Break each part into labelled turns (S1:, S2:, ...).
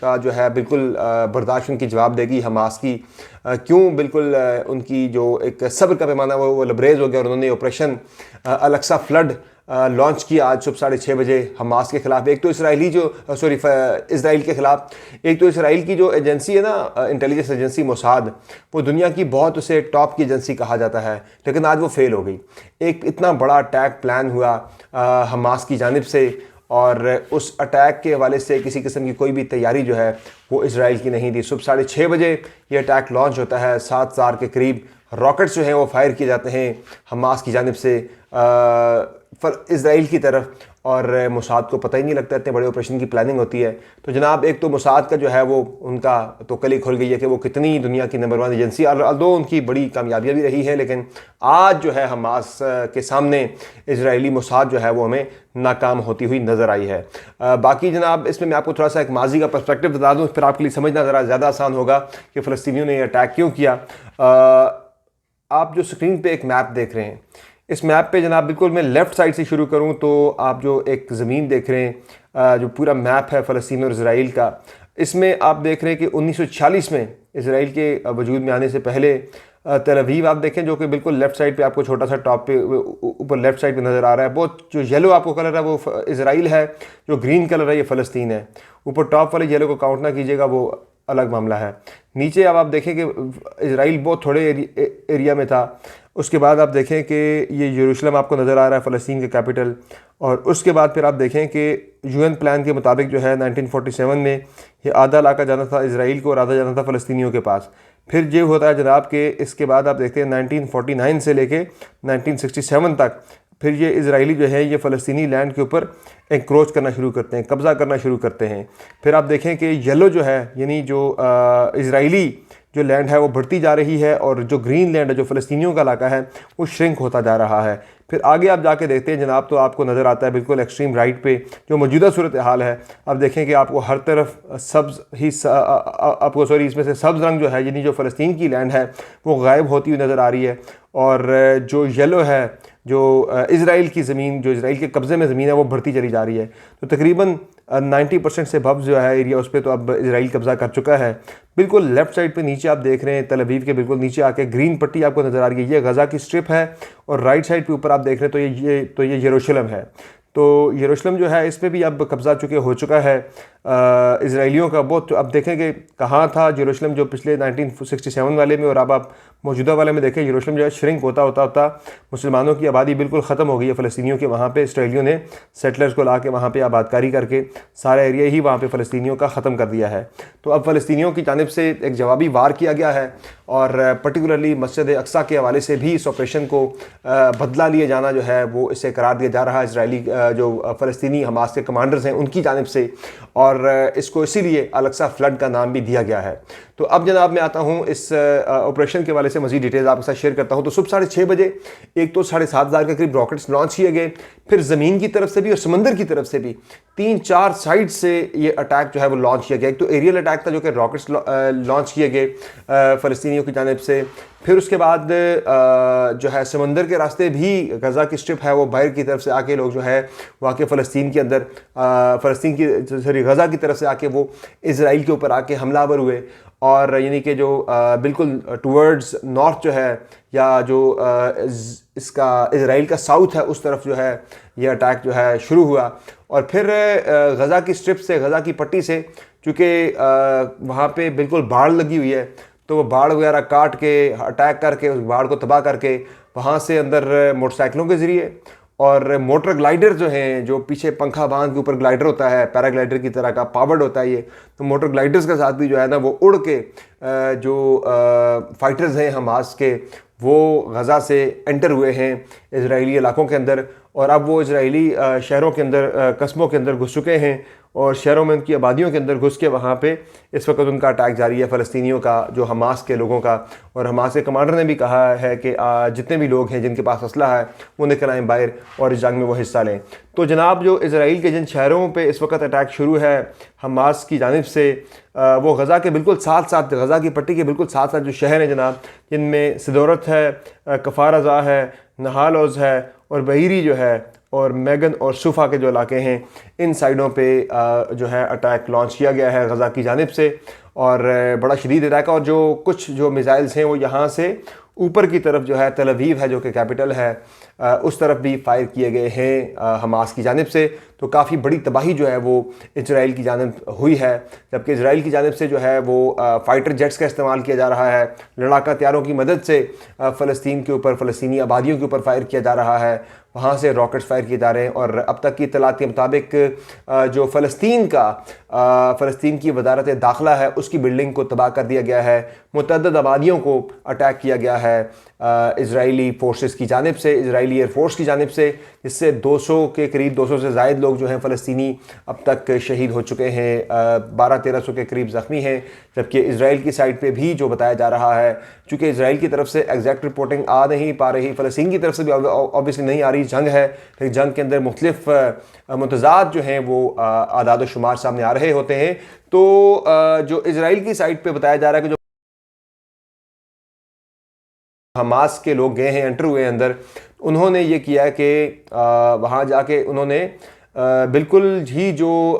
S1: کا جو ہے بالکل برداشت ان کی جواب دے گی حماس کی، کیوں بالکل ان کی جو ایک صبر کا پیمانہ وہ لبریز ہو گیا اور انہوں نے آپریشن الاقصی فلڈ لانچ کیا آج صبح 6:30 بجے حماس کے خلاف. ایک تو اسرائیل کے خلاف. ایک تو اسرائیل کی جو ایجنسی ہے نا، انٹیلیجنس ایجنسی موساد، وہ دنیا کی بہت اسے ٹاپ کی ایجنسی کہا جاتا ہے، لیکن آج وہ فیل ہو گئی. ایک اتنا بڑا اٹیک پلان ہوا حماس کی جانب سے، اور اس اٹیک کے حوالے سے کسی قسم کی کوئی بھی تیاری جو ہے وہ اسرائیل کی نہیں تھی. صبح 6:30 بجے یہ اٹیک لانچ ہوتا ہے. 7,000 کے قریب راکٹس جو ہیں وہ فائر کیے جاتے ہیں حماس کی جانب سے اسرائیل کی طرف، اور موساد کو پتہ ہی نہیں لگتا اتنے بڑے آپریشن کی پلاننگ ہوتی ہے. تو جناب ایک تو موساد کا جو ہے وہ ان کا تو کلی کھل گئی ہے کہ وہ کتنی دنیا کی نمبر 1 ایجنسی، اور ان کی بڑی کامیابیاں بھی رہی ہیں، لیکن آج جو ہے حماس کے سامنے اسرائیلی موساد جو ہے وہ ہمیں ناکام ہوتی ہوئی نظر آئی ہے. باقی جناب اس میں آپ کو تھوڑا سا ایک ماضی کا پرسپیکٹو بتا دوں، پھر آپ کے لیے سمجھنا ذرا زیادہ آسان ہوگا کہ فلسطینیوں نے یہ اٹیک کیوں کیا. آپ جو اسکرین پہ ایک میپ دیکھ رہے ہیں، اس میپ پہ جناب بالکل میں لیفٹ سائڈ سے شروع کروں تو آپ جو ایک زمین دیکھ رہے ہیں، جو پورا میپ ہے فلسطین اور اسرائیل کا، اس میں آپ دیکھ رہے ہیں کہ 1946 میں اسرائیل کے وجود میں آنے سے پہلے تل ابیب آپ دیکھیں، جو کہ بالکل لیفٹ سائڈ پہ آپ کو چھوٹا سا ٹاپ پہ اوپر لیفٹ سائڈ پہ نظر آ رہا ہے. بہت جو یلو آپ کو کلر ہے وہ اسرائیل ہے، جو گرین کلر ہے یہ فلسطین ہے. اوپر ٹاپ والے یلو کو کاؤنٹ نہ کیجیے گا، وہ الگ معاملہ ہے. نیچے اب آپ دیکھیں کہ اسرائیل بہت تھوڑے ایریا میں تھا. اس کے بعد آپ دیکھیں کہ یہ یروشلم آپ کو نظر آ رہا ہے، فلسطین کے کیپٹل. اور اس کے بعد پھر آپ دیکھیں کہ UN پلان کے مطابق جو ہے 1947 میں یہ آدھا علاقہ جانا تھا اسرائیل کو اور آدھا جانا تھا فلسطینیوں کے پاس. پھر یہ ہوتا ہے جناب کہ اس کے بعد آپ دیکھتے ہیں 1949 سے لے کے 1967 تک پھر یہ اسرائیلی جو ہے یہ فلسطینی لینڈ کے اوپر انکروچ کرنا شروع کرتے ہیں، قبضہ کرنا شروع کرتے ہیں. پھر آپ دیکھیں کہ یلو جو ہے یعنی جو اسرائیلی جو لینڈ ہے وہ بڑھتی جا رہی ہے، اور جو گرین لینڈ ہے جو فلسطینیوں کا علاقہ ہے وہ شرنک ہوتا جا رہا ہے. پھر آگے آپ جا کے دیکھتے ہیں جناب تو آپ کو نظر آتا ہے بالکل ایکسٹریم رائٹ پہ جو موجودہ صورتحال ہے. آپ دیکھیں کہ آپ کو ہر طرف سبز ہی اس میں سے سبز رنگ جو ہے یعنی جو فلسطین کی لینڈ ہے وہ غائب ہوتی ہوئی نظر آ رہی ہے، اور جو یلو ہے جو اسرائیل کی زمین، جو اسرائیل کے قبضے میں زمین ہے وہ بڑھتی چلی جا رہی ہے. تو تقریباً 90% سے ابو جو ہے ایریا اس پہ تو اب اسرائیل قبضہ کر چکا ہے. بالکل لیفٹ سائڈ پہ نیچے آپ دیکھ رہے ہیں تل ابیب کے بالکل نیچے آ کے گرین پٹی آپ کو نظر آ رہی ہے، یہ غزہ کی سٹرپ ہے. اور رائٹ سائڈ پہ اوپر آپ دیکھ رہے ہیں تو یہ یروشلم ہے. تو یروشلم جو ہے اس پہ بھی اب قبضہ ہو چکا ہے اسرائیلیوں کا بہت. اب دیکھیں کہ کہاں تھا یروشلم جو پچھلے 1967 والے میں، اور اب آپ موجودہ والے میں دیکھیں یروشلم جو ہے شرنک ہوتا مسلمانوں کی آبادی بالکل ختم ہو گئی ہے فلسطینیوں کے وہاں پہ. اسرائیلیوں نے سیٹلرز کو لا کے وہاں پہ آبادکاری کر کے سارا ایریا ہی وہاں پہ فلسطینیوں کا ختم کر دیا ہے. تو اب فلسطینیوں کی جانب سے ایک جوابی وار کیا گیا ہے، اور پرٹیکولرلی مسجد اقصیٰ کے حوالے سے بھی اس آپریشن کو بدلہ لیے جانا جو ہے وہ اسے قرار دیا جا رہا ہے اسرائیلی جو فلسطینی حماس کے کمانڈرز ہیں ان کی جانب سے، اور اس کو اسی لیے الاقصی فلڈ کا نام بھی دیا گیا ہے. تو اب جناب میں آتا ہوں اس آپریشن کے حوالے سے مزید ڈیٹیلز آپ کے ساتھ شیئر کرتا ہوں. تو صبح 6:30 بجے ایک تو 7,500 کے قریب راکٹس لانچ کیے گئے، پھر زمین کی طرف سے بھی اور سمندر کی طرف سے بھی 3-4 سائڈ سے یہ اٹیک جو ہے وہ لانچ کیا گیا. ایک تو ایریل اٹیک تھا جو کہ راکٹس لانچ کیے گئے فلسطینیوں کی جانب سے. پھر اس کے بعد جو ہے سمندر کے راستے بھی غزہ کی سٹرپ ہے وہ باہر کی طرف سے آ کے لوگ جو ہے وہ آ کے غزہ کی طرف سے آ کے وہ اسرائیل کے اوپر آ کے حملہ آور ہوئے. اور یعنی کہ جو بالکل ٹورڈز نارتھ جو ہے یا جو اس کا اسرائیل کا ساؤتھ ہے اس طرف جو ہے یہ اٹیک جو ہے شروع ہوا. اور پھر غزہ کی سٹرپ سے، غزہ کی پٹی سے، چونکہ وہاں پہ بالکل باڑ لگی ہوئی ہے تو وہ باڑ وغیرہ کاٹ کے اٹیک کر کے اس باڑ کو تباہ کر کے وہاں سے اندر موٹر سائیکلوں کے ذریعے اور موٹر گلائڈر جو ہیں جو پیچھے پنکھا باندھ کے اوپر گلائڈر ہوتا ہے، پیرا گلائڈر کی طرح کا پاورڈ ہوتا ہے یہ، تو موٹر گلائڈرز کے ساتھ بھی جو ہے نا وہ اڑ کے جو فائٹرز ہیں حماس کے وہ غزہ سے انٹر ہوئے ہیں اسرائیلی علاقوں کے اندر. اور اب وہ اسرائیلی شہروں کے اندر، قصبوں کے اندر گھس چکے ہیں، اور شہروں میں ان کی آبادیوں کے اندر گھس کے وہاں پہ اس وقت ان کا اٹیک جاری ہے فلسطینیوں کا، جو حماس کے لوگوں کا. اور حماس کے کمانڈر نے بھی کہا ہے کہ جتنے بھی لوگ ہیں جن کے پاس اسلحہ ہے وہ نکل آئیں باہر اور اس جنگ میں وہ حصہ لیں. تو جناب جو اسرائیل کے جن شہروں پہ اس وقت اٹیک شروع ہے حماس کی جانب سے، وہ غزہ کے بالکل ساتھ ساتھ، غزہ کی پٹی کے بالکل ساتھ ساتھ جو شہر ہیں جناب، جن میں صدورت ہے، کفار ازا ہے، نہال اوز ہے اور بحیری جو ہے، اور میگن اور صوفا کے جو علاقے ہیں ان سائڈوں پہ جو ہے اٹیک لانچ کیا گیا ہے غزہ کی جانب سے، اور بڑا شدید علاقہ، اور جو کچھ جو میزائلز ہیں وہ یہاں سے اوپر کی طرف جو ہے تل ابیب ہے جو کہ کیپٹل ہے اس طرف بھی فائر کیے گئے ہیں حماس کی جانب سے۔ تو کافی بڑی تباہی جو ہے وہ اسرائیل کی جانب ہوئی ہے، جبکہ اسرائیل کی جانب سے جو ہے وہ فائٹر جیٹس کا استعمال کیا جا رہا ہے، لڑاکا طیاروں کی مدد سے فلسطین کے اوپر، فلسطینی آبادیوں کے اوپر فائر کیا جا رہا ہے، وہاں سے راکٹس فائر کیے جا رہے ہیں۔ اور اب تک کی اطلاعات کے مطابق جو فلسطین کی وزارت داخلہ ہے اس کی بلڈنگ کو تباہ کر دیا گیا ہے، متعدد آبادیوں کو اٹیک کیا گیا ہے اسرائیلی فورسز کی جانب سے، اسرائیلی ایئر فورس کی جانب سے، جس سے 200 کے قریب، 200 سے زائد لوگ جو ہیں فلسطینی اب تک شہید ہو چکے ہیں، 1200-1300 کے قریب زخمی ہیں، جبکہ اسرائیل کی سائڈ پہ بھی جو بتایا جا رہا ہے، چونکہ اسرائیل کی طرف سے ایگزیکٹ رپورٹنگ آ نہیں پا رہی، فلسطین کی طرف سے بھی obviously نہیں آ رہی، جنگ ہے، لیکن جنگ کے اندر مختلف متضاد جو ہیں وہ اعداد و شمار سامنے آ رہے ہوتے ہیں۔ تو جو اسرائیل کی سائڈ پہ بتایا جا رہا ہے کہ جو حماس کے لوگ گئے ہیں، انٹر ہوئے ہیں اندر، انہوں نے یہ کیا ہے کہ وہاں جا کے انہوں نے بالکل ہی جو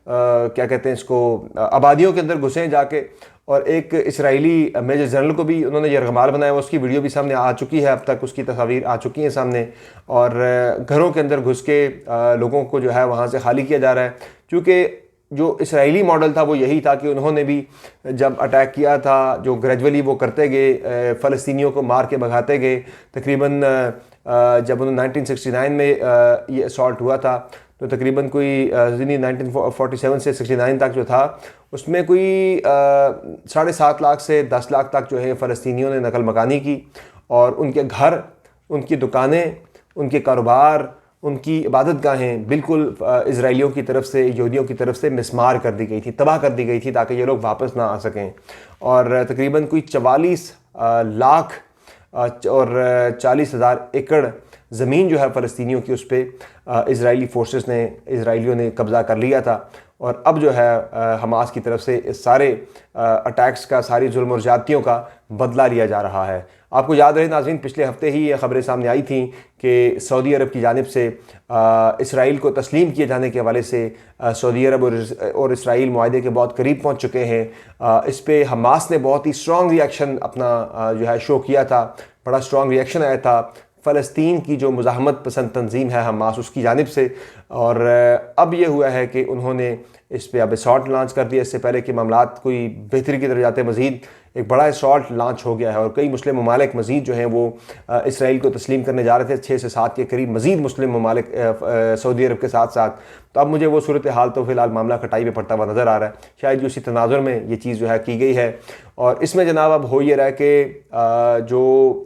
S1: کیا کہتے ہیں اس کو، آبادیوں کے اندر گھسیں جا کے، اور ایک اسرائیلی میجر جنرل کو بھی انہوں نے یرغمال بنایا، اس کی ویڈیو بھی سامنے آ چکی ہے، اب تک اس کی تصاویر آ چکی ہیں سامنے، اور گھروں کے اندر گھس کے لوگوں کو جو ہے وہاں سے خالی کیا جا رہا ہے، کیونکہ جو اسرائیلی ماڈل تھا وہ یہی تھا کہ انہوں نے بھی جب اٹیک کیا تھا جو گریجولی وہ کرتے گئے، فلسطینیوں کو مار کے بھگاتے گئے، تقریباً جب انہوں 1969 میں یہ اسالٹ ہوا تھا تو تقریباً کوئی 1947 سے 69 تک جو تھا اس میں کوئی 7.5 لاکھ سے 10 لاکھ تک جو ہے فلسطینیوں نے نقل مکانی کی، اور ان کے گھر، ان کی دکانیں، ان کے کاروبار، ان کی عبادت گاہیں بالکل اسرائیلیوں کی طرف سے، یہودیوں کی طرف سے مسمار کر دی گئی تھی، تباہ کر دی گئی تھی تاکہ یہ لوگ واپس نہ آ سکیں، اور تقریباً کوئی 44 لاکھ اور 40,000 ایکڑ زمین جو ہے فلسطینیوں کی اس پہ اسرائیلی فورسز نے، اسرائیلیوں نے قبضہ کر لیا تھا، اور اب جو ہے حماس کی طرف سے اس سارے اٹیکس کا، ساری ظلم اور زیادتیوں کا بدلہ لیا جا رہا ہے۔ آپ کو یاد رہے ناظرین، پچھلے ہفتے ہی یہ خبریں سامنے آئی تھیں کہ سعودی عرب کی جانب سے اسرائیل کو تسلیم کیے جانے کے حوالے سے سعودی عرب اور اسرائیل معاہدے کے بہت قریب پہنچ چکے ہیں۔ اس پہ حماس نے بہت ہی اسٹرانگ ریئیکشن اپنا جو ہے شو کیا تھا، بڑا اسٹرانگ ریئیکشن آیا تھا فلسطین کی جو مزاحمت پسند تنظیم ہے حماس، اس کی جانب سے، اور اب یہ ہوا ہے کہ انہوں نے اس پہ اب اسالٹ لانچ کر دیا۔ اس سے پہلے کہ معاملات کوئی بہتری کی طرف جاتے، مزید ایک بڑا اسالٹ لانچ ہو گیا ہے، اور کئی مسلم ممالک مزید جو ہیں وہ اسرائیل کو تسلیم کرنے جا رہے تھے، 6 سے 7 کے قریب مزید مسلم ممالک سعودی عرب کے ساتھ ساتھ۔ تو اب مجھے وہ صورتحال تو فی الحال معاملہ کھٹائی پہ پڑتا ہوا نظر آ رہا ہے، شاید اسی تناظر میں یہ چیز جو ہے کی گئی ہے، اور اس میں جناب اب ہو یہ رہا ہے کہ جو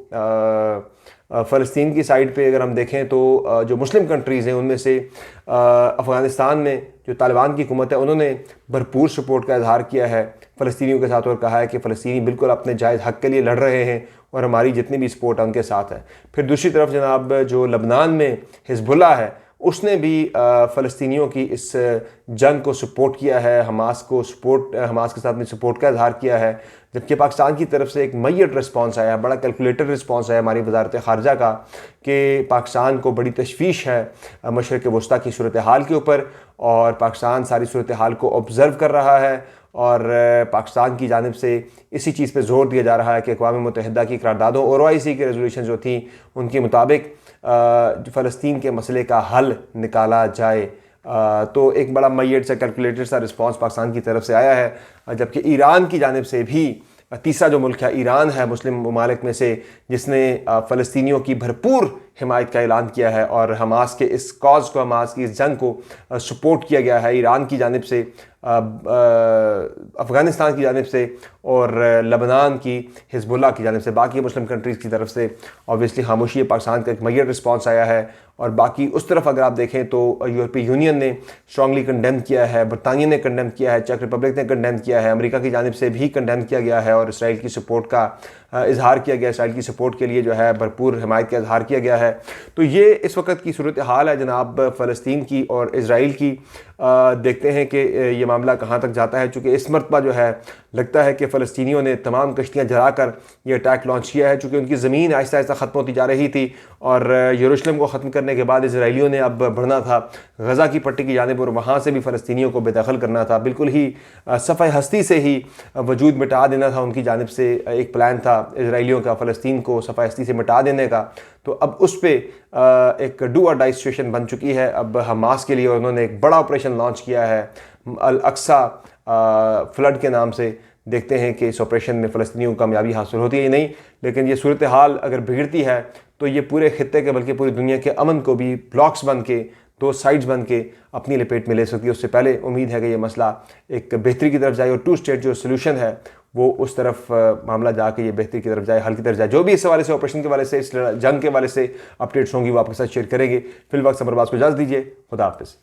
S1: فلسطین کی سائڈ پہ اگر ہم دیکھیں تو جو مسلم کنٹریز ہیں ان میں سے افغانستان میں جو طالبان کی حکومت ہے انہوں نے بھرپور سپورٹ کا اظہار کیا ہے فلسطینیوں کے ساتھ، اور کہا ہے کہ فلسطینی بالکل اپنے جائز حق کے لیے لڑ رہے ہیں اور ہماری جتنی بھی سپورٹ ہے ان کے ساتھ ہے۔ پھر دوسری طرف جناب جو لبنان میں حزب اللہ ہے اس نے بھی فلسطینیوں کی اس جنگ کو سپورٹ کیا ہے، حماس کے ساتھ میں سپورٹ کا اظہار کیا ہے، جبکہ پاکستان کی طرف سے ایک میٹ رسپانس آیا، بڑا کیلکولیٹر رسپانس آیا ہماری وزارت خارجہ کا، کہ پاکستان کو بڑی تشویش ہے مشرق وسطیٰ کی صورتحال کے اوپر، اور پاکستان ساری صورتحال کو آبزرو کر رہا ہے، اور پاکستان کی جانب سے اسی چیز پہ زور دیا جا رہا ہے کہ اقوام متحدہ کی قراردادوں اور OIC کے ریزولوشن جو تھیں ان کے مطابق فلسطین کے مسئلے کا حل نکالا جائے۔ تو ایک بڑا میٹ سا کیلکولیٹر سا رسپانس پاکستان کی طرف سے آیا ہے، جبکہ ایران کی جانب سے بھی، تیسرا جو ملک ہے ایران ہے مسلم ممالک میں سے، جس نے فلسطینیوں کی بھرپور حمایت کا اعلان کیا ہے، اور حماس کے اس کاز کو، حماس کی اس جنگ کو سپورٹ کیا گیا ہے ایران کی جانب سے، افغانستان کی جانب سے، اور لبنان کی حزب اللہ کی جانب سے۔ باقی مسلم کنٹریز کی طرف سے obviously خاموشی ہے، پاکستان کا ایک میٹ رسپانس آیا ہے، اور باقی اس طرف اگر آپ دیکھیں تو یورپی یونین نے اسٹرانگلی کنڈیم کیا ہے، برطانیہ نے کنڈیم کیا ہے، چیک ریپبلک نے کنڈیم کیا ہے، امریکہ کی جانب سے بھی کنڈیم کیا گیا ہے، اور اسرائیل کی سپورٹ کا اظہار کیا گیا، اسرائیل کی سپورٹ کے لیے جو ہے بھرپور حمایت کا اظہار کیا گیا ہے۔ تو یہ اس وقت کی صورتحال ہے جناب فلسطین کی اور اسرائیل کی۔ دیکھتے ہیں کہ یہ معاملہ کہاں تک جاتا ہے، چونکہ اس مرتبہ جو ہے لگتا ہے کہ فلسطینیوں نے تمام کشتیاں جلا کر یہ اٹیک لانچ کیا ہے، چونکہ ان کی زمین آہستہ آہستہ ختم ہوتی جا رہی تھی اور یروشلم کو ختم کرنے کے بعد اسرائیلیوں نے اب بڑھنا تھا غزہ کی پٹی کی جانب اور وہاں سے بھی فلسطینیوں کو بے دخل کرنا تھا، بالکل ہی صفحہ ہستی سے ہی وجود مٹا دینا تھا۔ ان کی جانب سے ایک پلان تھا اسرائیلیوں کا فلسطین کو صفحہ ہستی سے مٹا دینے کا، تو اب اس پہ ایک ڈو اور ڈائی سچویشن بن چکی ہے اب حماس کے لیے، اور انہوں نے ایک بڑا آپریشن لانچ کیا ہے الاقصی فلڈ کے نام سے۔ دیکھتے ہیں کہ اس آپریشن میں فلسطینیوں کو کامیابی حاصل ہوتی ہے یا نہیں، لیکن یہ صورتحال اگر بگڑتی ہے تو یہ پورے خطے کے بلکہ پوری دنیا کے امن کو بھی بلاکس بن کے، دو سائڈز بن کے اپنی لپیٹ میں لے سکتی ہے۔ اس سے پہلے امید ہے کہ یہ مسئلہ ایک بہتری کی طرف جائے اور 2 اسٹیٹ جو سلوشن ہے وہ اس طرف معاملہ جا کے یہ بہتری کی طرف جائے، حل کی طرف جائے۔ جو بھی اس حوالے سے آپریشن کے حوالے سے، اس جنگ کے حوالے سے اپڈیٹس ہوں گی وہ آپ کے ساتھ شیئر کریں گے۔ فی الوقت سمر باز کو اجازت دیجیے، خدا حافظ۔